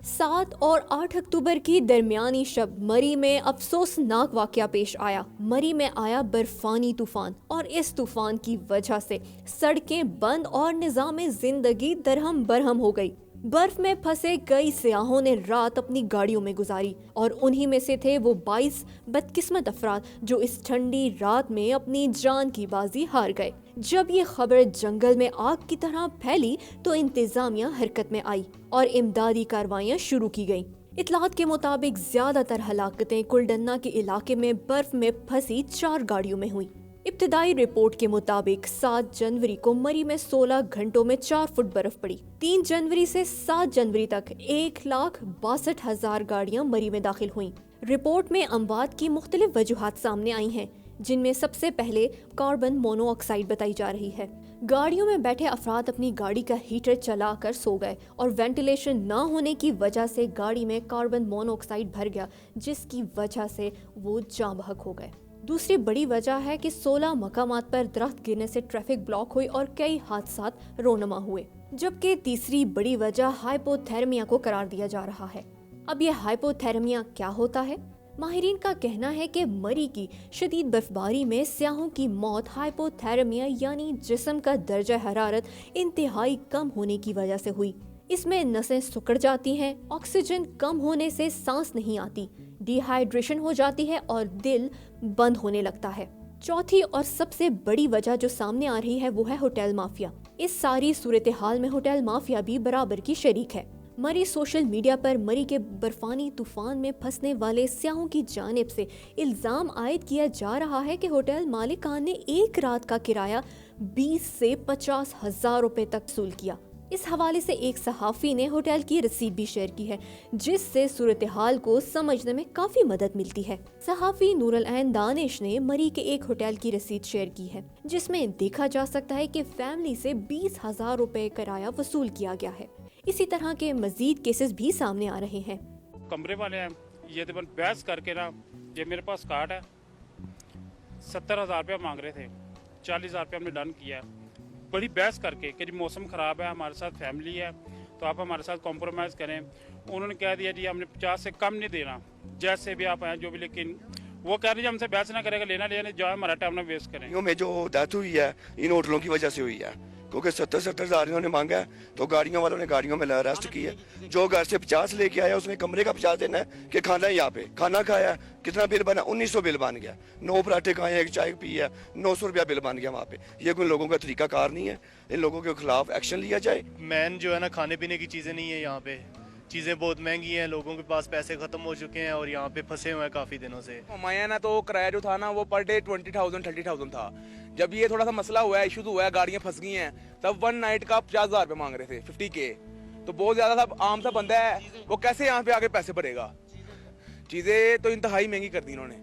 7 और 8 अक्टूबर की दरमियानी शब मरी में अफसोसनाक वाकया पेश आया। मरी में आया बर्फानी तूफान और इस तूफान की वजह से सड़कें बंद और निज़ाम जिंदगी दरहम बरहम हो गई। बर्फ में फंसे कई सियाहों ने रात अपनी गाड़ियों में गुजारी और उन्हीं में से थे वो 22 बदकिस्मत अफराद जो इस ठंडी रात में अपनी जान की बाजी हार गए। जब ये खबर जंगल में आग की तरह फैली तो इंतजामिया हरकत में आई और इमदादी कार्रवाइयां शुरू की गईं। इतलात के मुताबिक ज्यादातर हलाकतें कुलडन्ना के इलाके में बर्फ में फंसी 4 गाड़ियों में हुई। इब्तिदाई रिपोर्ट के मुताबिक 7 जनवरी को मरी में 16 घंटों में 4 फुट बर्फ पड़ी। 3 जनवरी से 7 जनवरी तक 1,62,000 गाड़ियां मरी में दाखिल हुईं। रिपोर्ट में अमवात की मुख्तलिफ वजूहात सामने आई हैं, जिनमें सबसे पहले कार्बन मोनोऑक्साइड बताई जा रही है। गाड़ियों में बैठे अफराद अपनी गाड़ी का हीटर चलाकर सो गए और वेंटिलेशन न होने की वजह से गाड़ी में कार्बन मोनोऑक्साइड भर गया, जिसकी वजह से वो जाँ बहक हो गए। दूसरी बड़ी वजह है कि 16 मकामात पर दरख्त गिरने से ट्रैफिक ब्लॉक हुई और कई हादसात रोनमा हुए। जबकि तीसरी बड़ी वजह हाइपोथर्मिया को करार दिया जा रहा है। अब यह हाइपोथर्मिया क्या होता है? माहिरीन का कहना है कि मरी की शदीद बर्फबारी में स्याहों की मौत हाइपोथर्मिया यानी जिस्म का दर्जा हरारत इंतहाई कम होने की वजह से हुई। इसमें नसें सिकुड़ जाती हैं, ऑक्सीजन कम होने से सांस नहीं आती, डिहाइड्रेशन हो जाती है और दिल बंद होने लगता है। चौथी और सबसे बड़ी वजह जो सामने आ रही है वो है होटल माफिया। इस सारी सूरत हाल में होटल माफिया भी बराबर की शरीक है। मरी सोशल मीडिया पर मरी के बर्फानी तूफान में फंसने वाले स्याहों की जानिब से इल्जाम आयद किया जा रहा है कि होटल मालिकान ने एक रात का किराया 20 से 50 हजार रुपए तक वसूल किया। इस हवाले से एक सहाफ़ी ने होटल की रसीद भी शेयर की है, जिससे सूरत हाल को समझने में काफी मदद मिलती है। सहाफ़ी नूरुल ऐन दानिश ने मरी के एक होटल की रसीद शेयर की है, जिसमें देखा जा सकता है कि फैमिली से 20,000 रुपए किराया वसूल किया गया है। इसी तरह के मजीद केसेस भी सामने आ रहे हैं। कमरे वाले हैं ये तकरीबन बहस करके ना, ये मेरे पास कार्ड है, 70,000 रुपया मांग रहे थे, 40,000 रुपया हमने डन किया है। बड़ी बहस करके कि मौसम ख़राब है, हमारे साथ फैमिली है, तो आप हमारे साथ कॉम्प्रोमाइज़ करें। उन्होंने कह दिया जी हमने 50 से कम नहीं देना, जैसे भी आप आए जो भी, लेकिन वो कह रहे हैं हमसे बहस ना करेगा, लेना लेना जो हमारा टाइम ना वेस्ट करें। में जो डेथ हुई है इन होटलों की वजह से हुई है, क्योंकि 70 हज़ार इन्होंने मांगा है, तो गाड़ियों वालों ने गाड़ियों में अरेस्ट की है। जो घर से 50 लेके आया उसने कमरे का 50 देना है कि खाना है, यहाँ पे खाना खाया, कितना बिल बना? 1900 बिल बन गया। 9 पराठे खाए, एक चाय पी है, 900 रुपया बिल बन गया वहाँ पे। ये कोई लोगों का तरीका कार नहीं है, इन लोगों के खिलाफ एक्शन लिया जाए। मैन जो है ना, खाने पीने की चीज़ें नहीं है यहाँ पे, चीज़ें बहुत महंगी हैं, लोगों के पास पैसे ख़त्म हो चुके हैं और यहाँ पे फंसे हुए हैं काफ़ी दिनों से। हमारे ना तो किराया जो था ना वो पर डे 20,000 30,000 था। जब ये थोड़ा सा मसला हुआ है, इशू हुआ है, गाड़ियाँ फंस गई हैं, तब 1 नाइट का 50,000 रुपये मांग रहे थे, 50K। तो बहुत ज़्यादा था, आम सा बंदा है, वो कैसे यहाँ पे आके पैसे भरेगा? चीज़ें तो इंतहाई महंगी कर दी इन्होंने।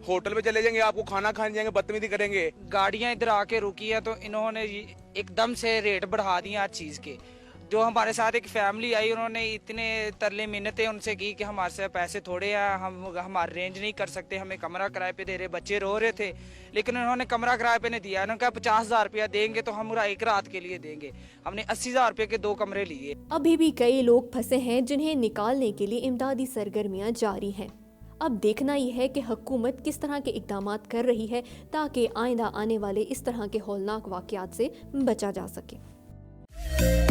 होटल पे चले जाएंगे, आपको खाना खाने जाएंगे, बदतमीजी करेंगे। गाड़ियाँ इधर आके रुकी है तो इन्होंने एकदम से रेट बढ़ा दिए हर चीज़ के। जो हमारे साथ एक फैमिली आई, उन्होंने इतने तरले मिन्नतें उनसे की कि हमारे से पैसे थोड़े हैं, हम अरेंज नहीं कर सकते, हमें कमरा किराए पे दे रहे। बच्चे रो रहे थे, लेकिन उन्होंने कमरा किराए पे नहीं दिया। उन्होंने कहा 50,000 रुपया देंगे तो हम एक रात के लिए देंगे। हमने 80,000 रुपये के 2 कमरे लिए। अभी भी कई लोग फंसे हैं जिन्हें निकालने के लिए इमदादी सरगर्मियां जारी हैं। अब देखना ही है कि हुकूमत किस तरह के इकदाम कर रही है ताकि आइंदा आने वाले इस तरह के हौलनाक वाकयात से बचा जा सके।